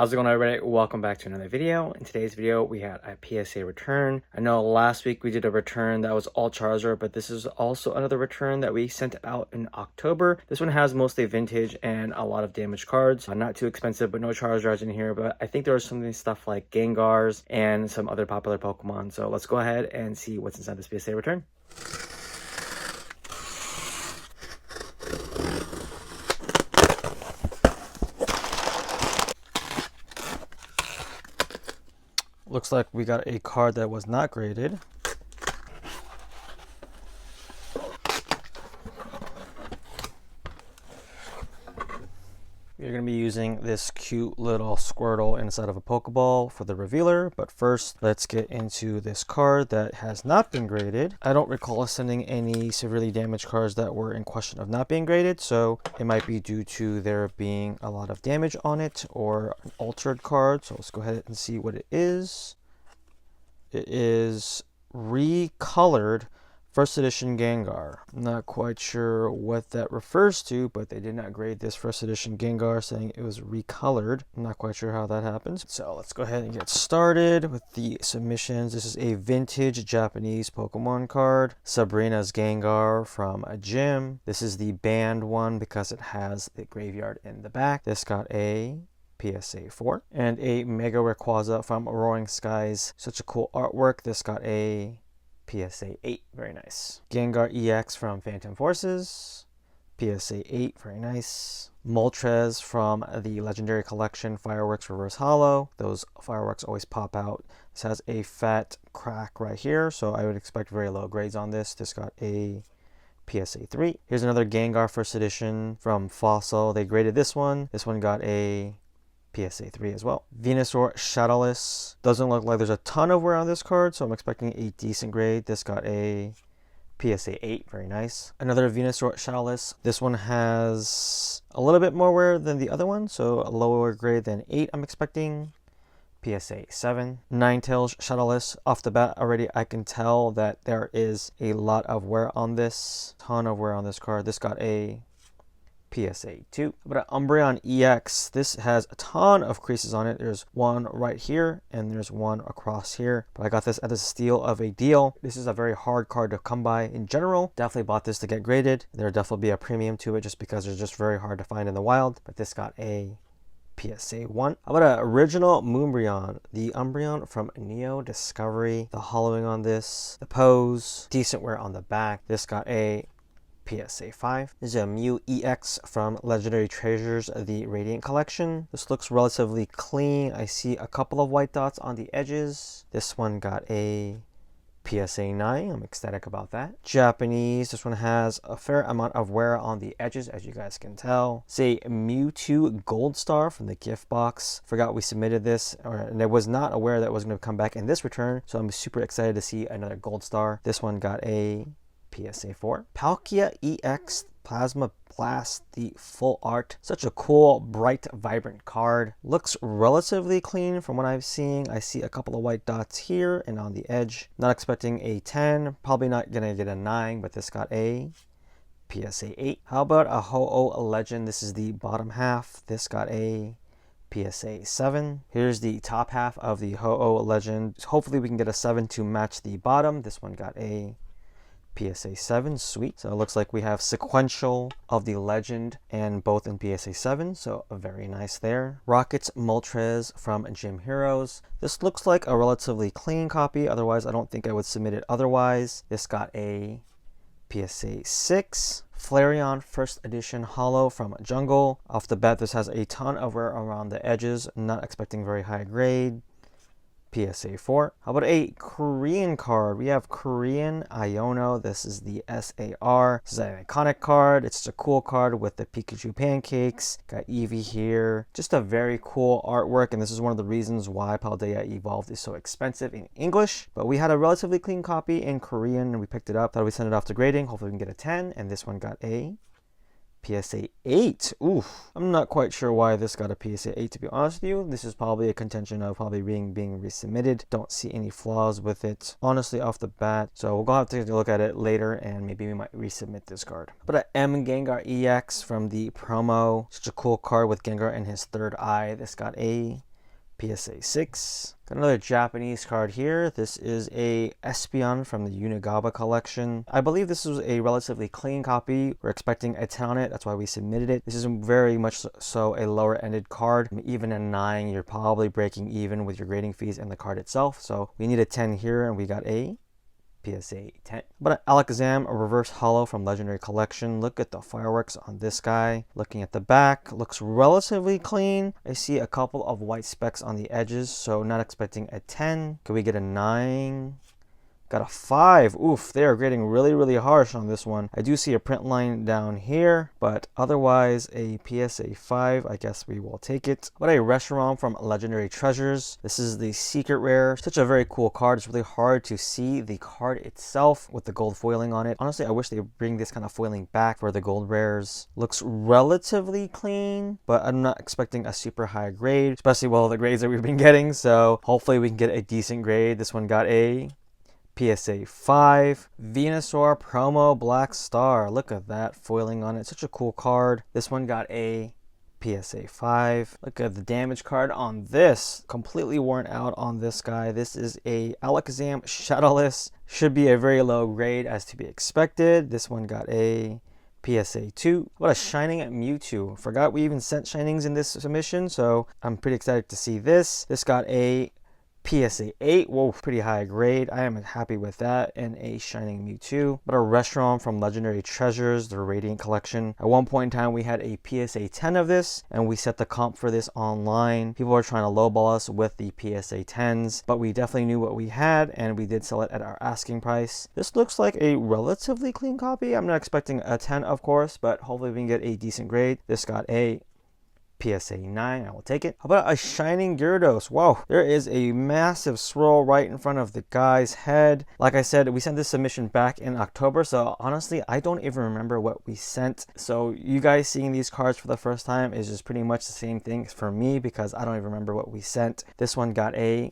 How's it going, everybody? Welcome back to another video. In today's video, we had a PSA return. I know last week we did a return that was all Charizard, but this is also another return that we sent out in October. This one has mostly vintage and a lot of damaged cards. Not too expensive, but no Charizards in here. But I think there was some stuff like Gengars and some other popular Pokemon. So let's go ahead and see what's inside this PSA return. Looks like we got a card that was not graded. We're going to be using this cute little Squirtle inside of a Pokeball for the revealer, but first let's get into this card that has not been graded. I don't recall us sending any severely damaged cards that were in question of not being graded, so it might be due to there being a lot of damage on it or an altered card. So let's go ahead and see what it is. It is recolored first edition Gengar. Not quite sure what that refers to, but they did not grade this first edition Gengar, saying it was recolored. I'm not quite sure how that happens. So let's go ahead and get started with the submissions. This is a vintage Japanese Pokemon card. Sabrina's Gengar from a gym. This is the banned one because it has the graveyard in the back. This got a PSA 4 and a Mega Rayquaza from Roaring Skies. Such a cool artwork. This got a PSA 8, very nice. Gengar EX from Phantom Forces, PSA 8, very nice. Moltres from the Legendary Collection Fireworks Reverse Hollow. Those fireworks always pop out. This has a fat crack right here, so I would expect very low grades on this. This got a PSA 3. Here's another Gengar First Edition from Fossil. They graded this one. This one got a PSA 3 as well. Venusaur Shadowless. Doesn't look like there's a ton of wear on this card, so I'm expecting a decent grade. This got a PSA 8, very nice. Another Venusaur Shadowless. This one has a little bit more wear than the other one, so a lower grade than 8 I'm expecting. PSA 7. Ninetales Shadowless. Off the bat already I can tell that there is a lot of wear on this. Ton of wear on this card. This got a PSA 2. But Umbreon EX, this has a ton of creases on it. There's one right here and there's one across here. But I got this at a steal of a deal. This is a very hard card to come by in general. Definitely bought this to get graded. There'll definitely be a premium to it just because they're just very hard to find in the wild. But this got a PSA 1. How about an original Moonbreon? The Umbreon from Neo Discovery. The hollowing on this. The pose. Decent wear on the back. This got a PSA 5. This is a Mew EX from Legendary Treasures, the Radiant Collection. This looks relatively clean. I see a couple of white dots on the edges. This one got a PSA 9. I'm ecstatic about that. Japanese. This one has a fair amount of wear on the edges, as you guys can tell. It's a Mewtwo Gold Star from the gift box. Forgot we submitted this, and I was not aware that it was going to come back in this return, so I'm super excited to see another Gold Star. This one got a PSA 4. Palkia EX Plasma Blast, the full art. Such a cool, bright, vibrant card. Looks relatively clean from what I've seen. I see a couple of white dots here and on the edge. Not expecting a 10. Probably not gonna get a 9, but this got a PSA 8. How about a Ho-Oh Legend? This is the bottom half. This got a PSA 7. Here's the top half of the Ho-Oh Legend. Hopefully we can get a 7 to match the bottom. This one got a PSA 7, sweet. So it looks like we have sequential of the legend and both in PSA 7, so very nice there. Rockets Moltres from Gym Heroes. This looks like a relatively clean copy, otherwise I don't think I would submit it otherwise. This got a PSA 6. Flareon First Edition Hollow from Jungle. Off the bat, this has a ton of wear around the edges, not expecting very high grade. PSA 4. How about a Korean card? We have Korean Iono. This is the SAR. This is an iconic card. It's a cool card with the Pikachu pancakes. Got Eevee here. Just a very cool artwork, and this is one of the reasons why Paldea Evolved is so expensive in English. But we had a relatively clean copy in Korean, and we picked it up. Thought we'd send it off to grading. Hopefully we can get a 10, and this one got a PSA 8. Oof. I'm not quite sure why this got a PSA 8, to be honest with you. This is probably a contention of probably being resubmitted. Don't see any flaws with it, honestly, off the bat. So we'll go have to take a look at it later, and maybe we might resubmit this card. But an M Gengar EX from the promo. Such a cool card with Gengar and his third eye. This got a PSA 6. Got another Japanese card here. This is a Espeon from the Unigaba collection. I believe this was a relatively clean copy. We're expecting a 10 on it. That's why we submitted it. This is very much so a lower ended card. Even a 9, you're probably breaking even with your grading fees and the card itself. So we need a 10 here, and we got a PSA 10. But an Alakazam, a reverse holo from Legendary Collection. Look at the fireworks on this guy. Looking at the back, looks relatively clean. I see a couple of white specks on the edges, so not expecting a 10. Could we get a 9? Got a 5. Oof, they are grading really harsh on this one. I do see a print line down here, but otherwise a PSA 5. I guess we will take it. But a Reshiram from Legendary Treasures. This is the secret rare. Such a very cool card. It's really hard to see the card itself with the gold foiling on it. Honestly, I wish they would bring this kind of foiling back for the gold rares. Looks relatively clean, but I'm not expecting a super high grade, especially with all the grades that we've been getting. So hopefully we can get a decent grade. This one got a PSA 5. Venusaur Promo Black Star. Look at that foiling on it. Such a cool card. This one got a PSA 5. Look at the damage card on this. Completely worn out on this guy. This is a Alakazam Shadowless. Should be a very low grade as to be expected. This one got a PSA 2. What a Shining Mewtwo. Forgot we even sent Shinings in this submission, so I'm pretty excited to see this. This got a PSA 8. Whoa, pretty high grade. I am happy with that. And a Shining Mewtwo. But a Reshiram from Legendary Treasures, the Radiant Collection. At one point in time, we had a PSA 10 of this, and we set the comp for this online. People are trying to lowball us with the PSA 10s, but we definitely knew what we had, and we did sell it at our asking price. This looks like a relatively clean copy. I'm not expecting a 10, of course, but hopefully we can get a decent grade. This got a PSA 9. I will take it. How about a Shining Gyarados? Wow, there is a massive swirl right in front of the guy's head. Like I said, we sent this submission back in October, so honestly, I don't even remember what we sent. So you guys seeing these cards for the first time is just pretty much the same thing for me, because I don't even remember what we sent. This one got a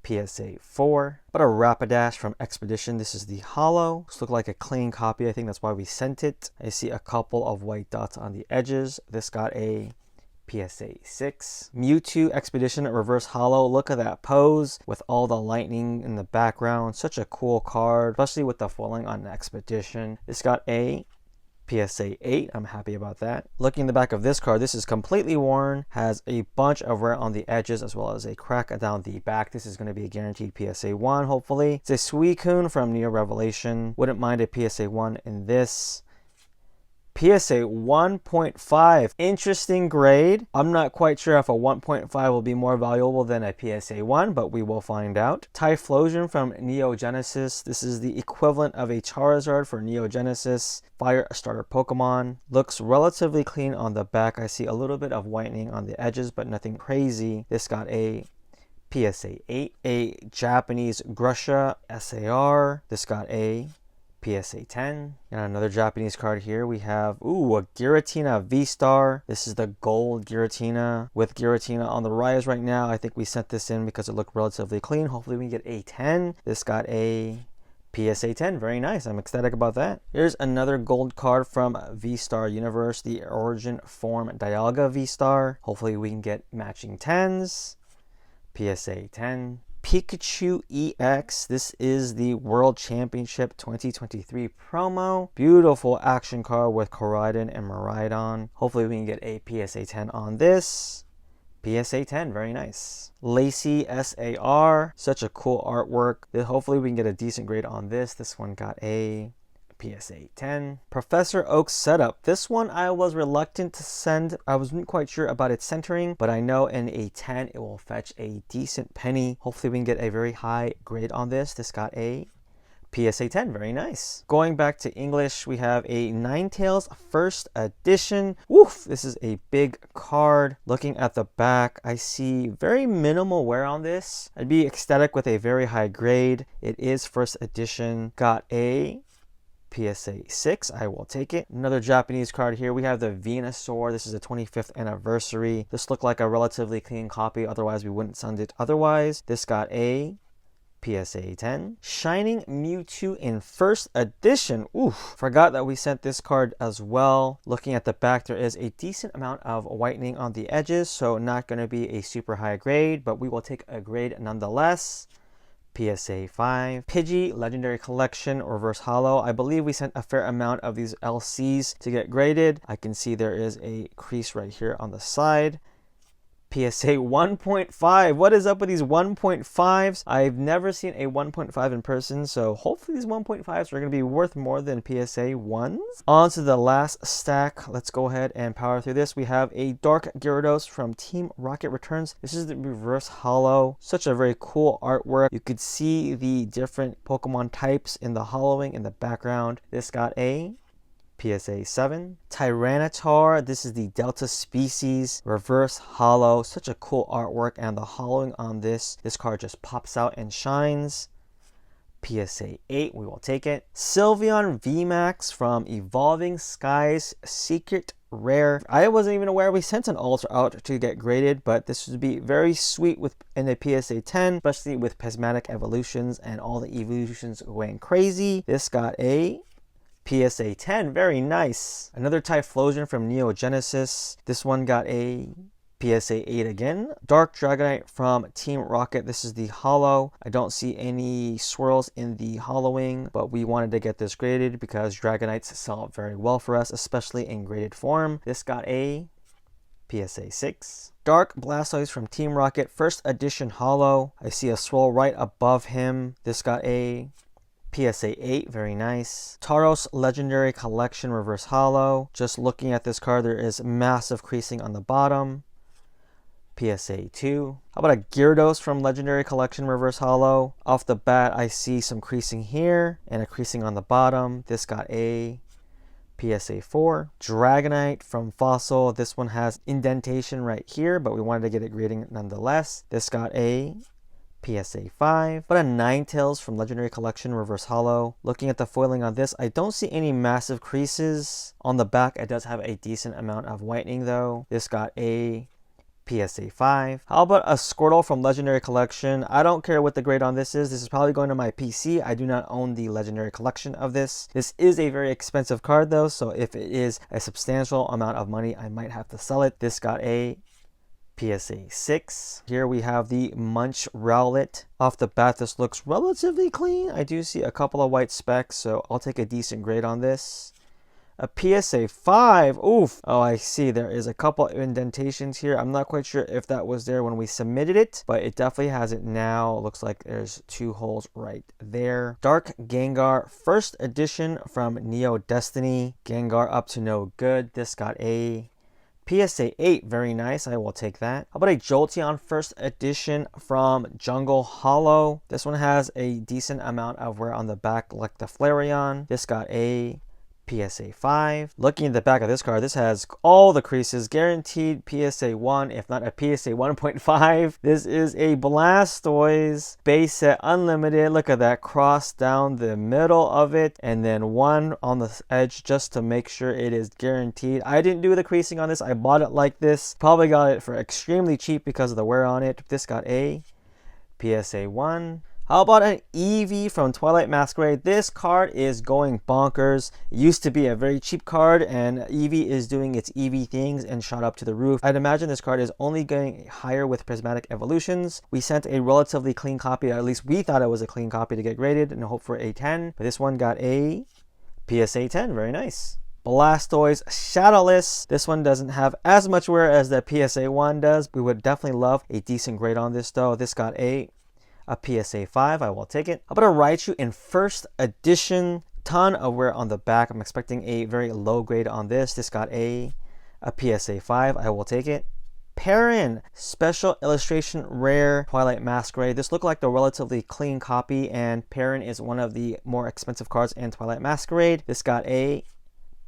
PSA 4. But a Rapidash from Expedition. This is the holo. This looked like a clean copy. I think that's why we sent it. I see a couple of white dots on the edges. This got a PSA 6. Mewtwo Expedition Reverse Holo. Look at that pose with all the lightning in the background. Such a cool card, especially with the foiling on the Expedition. This got a PSA 8. I'm happy about that. Looking in the back of this card, this is completely worn, has a bunch of wear on the edges as well as a crack down the back. This is going to be a guaranteed PSA 1, hopefully. It's a Suicune from Neo Revelation. Wouldn't mind a PSA 1 in this. PSA 1.5. Interesting grade. I'm not quite sure if a 1.5 will be more valuable than a PSA 1, but we will find out. Typhlosion from Neo Genesis. This is the equivalent of a Charizard for Neo Genesis. Fire starter Pokemon. Looks relatively clean on the back. I see a little bit of whitening on the edges, but nothing crazy. This got a PSA 8. A Japanese Grusha SAR. This got a PSA 10. And another Japanese card here. We have, ooh, a Giratina V-Star. This is the gold Giratina with Giratina on the rise right now. I think we sent this in because it looked relatively clean. Hopefully we can get a 10. This got a PSA 10. Very nice. I'm ecstatic about that. Here's another gold card from V-Star Universe, the Origin Form Dialga V-Star. Hopefully we can get matching 10s. PSA 10. Pikachu EX. This is the World Championship 2023 promo. Beautiful action card with Koraidon and Miraidon. Hopefully we can get a PSA 10 on this. PSA 10, very nice. Lacey SAR. Such a cool artwork. Hopefully we can get a decent grade on this. This one got a PSA 10. Professor Oak's setup. This one I was reluctant to send. I wasn't quite sure about its centering, but I know in a 10 it will fetch a decent penny. Hopefully we can get a very high grade on this. This got a PSA 10. Very nice. Going back to English, we have a Ninetales first edition. Woof! This is a big card. Looking at the back, I see very minimal wear on this. I'd be ecstatic with a very high grade. It is first edition. Got a PSA 6. I will take it. Another Japanese card here. We have the Venusaur. This is a 25th anniversary. This looked like a relatively clean copy. Otherwise, we wouldn't send it otherwise. This got a PSA 10. Shining Mewtwo in first edition. Oof, forgot that we sent this card as well. Looking at the back, there is a decent amount of whitening on the edges, so not going to be a super high grade, but we will take a grade nonetheless. PSA 5. Pidgey Legendary Collection Reverse Holo. I believe we sent a fair amount of these LCs to get graded. I can see there is a crease right here on the side. PSA 1.5. What is up with these 1.5s? I've never seen a 1.5 in person, so hopefully these 1.5s are going to be worth more than PSA 1s. On to the last stack. Let's go ahead and power through this. We have a Dark Gyarados from Team Rocket Returns. This is the reverse holo. Such a very cool artwork. You could see the different Pokemon types in the holoing in the background. This got a PSA 7. Tyranitar, this is the Delta Species reverse holo. Such a cool artwork, and the holoing on this card just pops out and shines. PSA 8, we will take it. Sylveon VMAX from Evolving Skies Secret Rare. I wasn't even aware we sent an Ultra out to get graded, but this would be very sweet in a PSA 10, especially with Prismatic Evolutions and all the evolutions going crazy. This got a PSA 10, very nice. Another Typhlosion from Neo Genesis. This one got a PSA 8 again. Dark Dragonite from Team Rocket. This is the holo. I don't see any swirls in the holoing, but we wanted to get this graded because Dragonites sell very well for us, especially in graded form. This got a PSA 6. Dark Blastoise from Team Rocket, first edition holo. I see a swirl right above him. This got a PSA 8, very nice. Tauros Legendary Collection reverse holo. Just looking at this card, there is massive creasing on the bottom. PSA 2. How about a Gyarados from Legendary Collection reverse holo? Off the bat, I see some creasing here and a creasing on the bottom. This got a PSA 4. Dragonite from Fossil. This one has indentation right here, but we wanted to get it grading nonetheless. This got a PSA 5. But a Ninetales from Legendary Collection reverse holo. Looking at the foiling on this, I don't see any massive creases. On the back, it does have a decent amount of whitening though. This got a PSA 5. How about a Squirtle from Legendary Collection? I don't care what the grade on this is. This is probably going to my PC. I do not own the Legendary Collection of this. This is a very expensive card though, so if it is a substantial amount of money, I might have to sell it. This got a PSA 6. Here we have the Munch Rowlet. Off the bat, this looks relatively clean. I do see a couple of white specks, so I'll take a decent grade on this. A PSA 5. Oof. Oh, I see. There is a couple of indentations here. I'm not quite sure if that was there when we submitted it, but it definitely has it now. It looks like there's 2 holes right there. Dark Gengar, first edition from Neo Destiny. Gengar up to no good. This got a PSA 8, very nice. I will take that. How about a Jolteon first edition from Jungle Holo? This one has a decent amount of wear on the back like the Flareon. This got a PSA 5. Looking at the back of this card, this has all the creases, guaranteed PSA 1, if not a PSA 1.5. This is a Blastoise base set unlimited. Look at that cross down the middle of it, and then one on the edge just to make sure it is guaranteed. I didn't do the creasing on this. I bought it like this. Probably got it for extremely cheap because of the wear on it. This got a PSA 1. How about an Eevee from Twilight Masquerade? This card is going bonkers. It used to be a very cheap card, and Eevee is doing its Eevee things and shot up to the roof. I'd imagine this card is only getting higher with Prismatic Evolutions. We sent a relatively clean copy, or at least we thought it was a clean copy to get graded and hope for a 10. But this one got a PSA 10, very nice. Blastoise Shadowless. This one doesn't have as much wear as the PSA 1 does. We would definitely love a decent grade on this though. This got a PSA 5, I will take it. How about a Raichu in first edition? Ton of wear on the back. I'm expecting a very low grade on this. This got a PSA 5, I will take it. Perrin, special illustration rare Twilight Masquerade. This looked like a relatively clean copy, and Perrin is one of the more expensive cards in Twilight Masquerade. This got a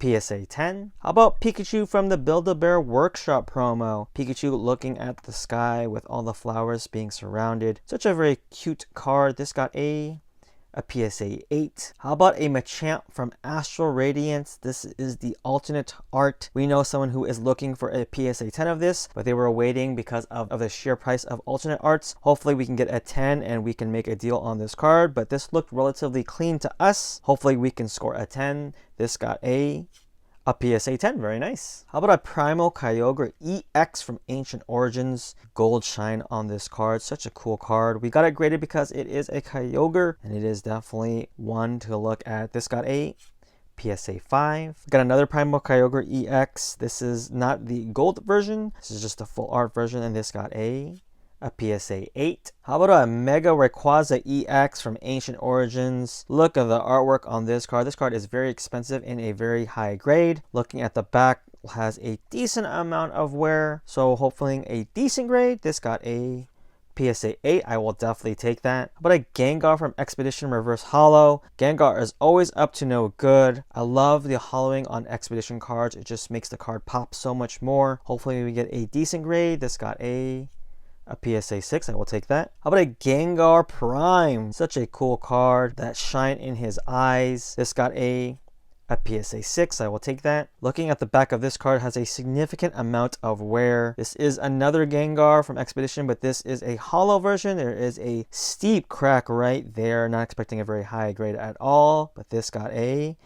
PSA 10. How about Pikachu from the Build-A-Bear Workshop promo? Pikachu looking at the sky with all the flowers being surrounded. Such a very cute card. This got a a PSA 8. How about a Machamp from Astral Radiance? This is the alternate art. We know someone who is looking for a PSA 10 of this, but they were waiting because of the sheer price of alternate arts. Hopefully we can get a 10 and we can make a deal on this card, but this looked relatively clean to us. Hopefully we can score a 10. This got a PSA 10, very nice. How about a Primal Kyogre EX from Ancient Origins? Gold shine on this card, such a cool card. We got it graded because it is a Kyogre, and it is definitely one to look at. This got a PSA 5. Got another Primal Kyogre EX. This is not the gold version, this is just the full art version, and this got a PSA 8. How about a Mega Rayquaza EX from Ancient Origins? Look at the artwork on this card. This card is very expensive in a very high grade. Looking at the back, has a decent amount of wear, so hopefully a decent grade. This got a PSA 8. I will definitely take that. How about a Gengar from Expedition Reverse Holo? Gengar is always up to no good. I love the hollowing on Expedition cards. It just makes the card pop so much more. Hopefully we get a decent grade. This got a PSA 6, I will take that. How about a Gengar Prime? Such a cool card. That shine in his eyes. This got a PSA 6, I will take that. Looking at the back of this card, has a significant amount of wear. This is another Gengar from Expedition, but this is a holo version. There is a steep crack right there. Not expecting a very high grade at all, but this got a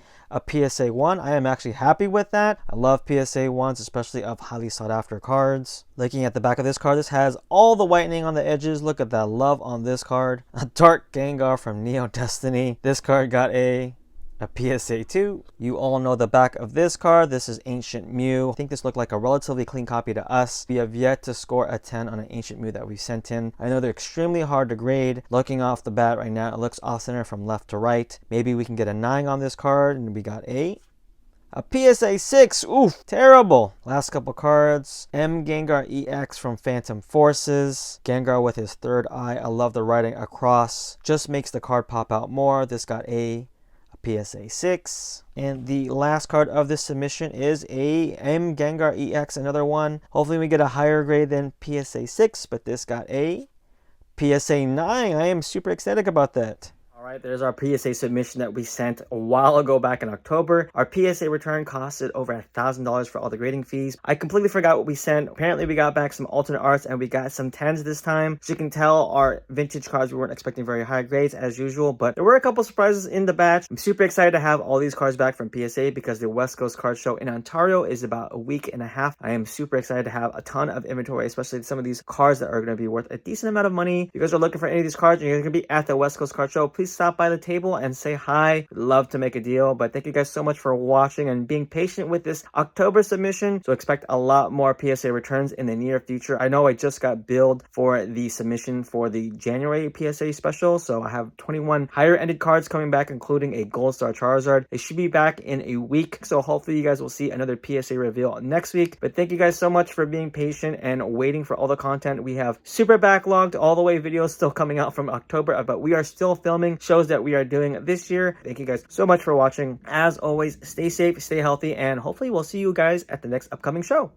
PSA 1. I am actually happy with that. I love PSA 1s, especially of highly sought after cards. Looking at the back of this card, this has all the whitening on the edges. Look at that love on this card. A Dark Gengar from Neo Destiny. This card got a PSA 2. You all know the back of this card. This is Ancient Mew. I think this looked like a relatively clean copy to us. We have yet to score a 10 on an Ancient Mew that we sent in. I know they're extremely hard to grade. Looking off the bat right now, it looks off center from left to right. Maybe we can get a 9 on this card, and we got a PSA 6. Oof, terrible. Last couple cards. M Gengar EX from Phantom Forces. Gengar with his third eye. I love the writing across. Just makes the card pop out more. This got a PSA 6. And the last card of this submission is a M Gengar EX, another one. Hopefully we get a higher grade than PSA 6, but this got a PSA 9. I am super ecstatic about that. Alright, there's our PSA submission that we sent a while ago back in October. Our PSA return costed over $1,000 for all the grading fees. I completely forgot what we sent. Apparently we got back some alternate arts and we got some 10s this time. As you can tell, our vintage cards, we weren't expecting very high grades as usual, but there were a couple surprises in the batch. I'm super excited to have all these cards back from PSA because the West Coast Card Show in Ontario is about a week and a half. I am super excited to have a ton of inventory, especially some of these cards that are going to be worth a decent amount of money. If you guys are looking for any of these cards and you're going to be at the West Coast Card Show, please stop by the table and say hi. Love to make a deal. But thank you guys so much for watching and being patient with this October submission. So expect a lot more PSA returns in the near future. I know I just got billed for the submission for the January PSA special, so I have 21 higher ended cards coming back, including a Gold Star Charizard. It should be back in a week, so hopefully you guys will see another PSA reveal next week. But thank you guys so much for being patient and waiting for all the content. We have super backlogged all the way videos still coming out from October, but we are still filming shows that we are doing this year. Thank you guys so much for watching. As always, stay safe, stay healthy, and hopefully we'll see you guys at the next upcoming show.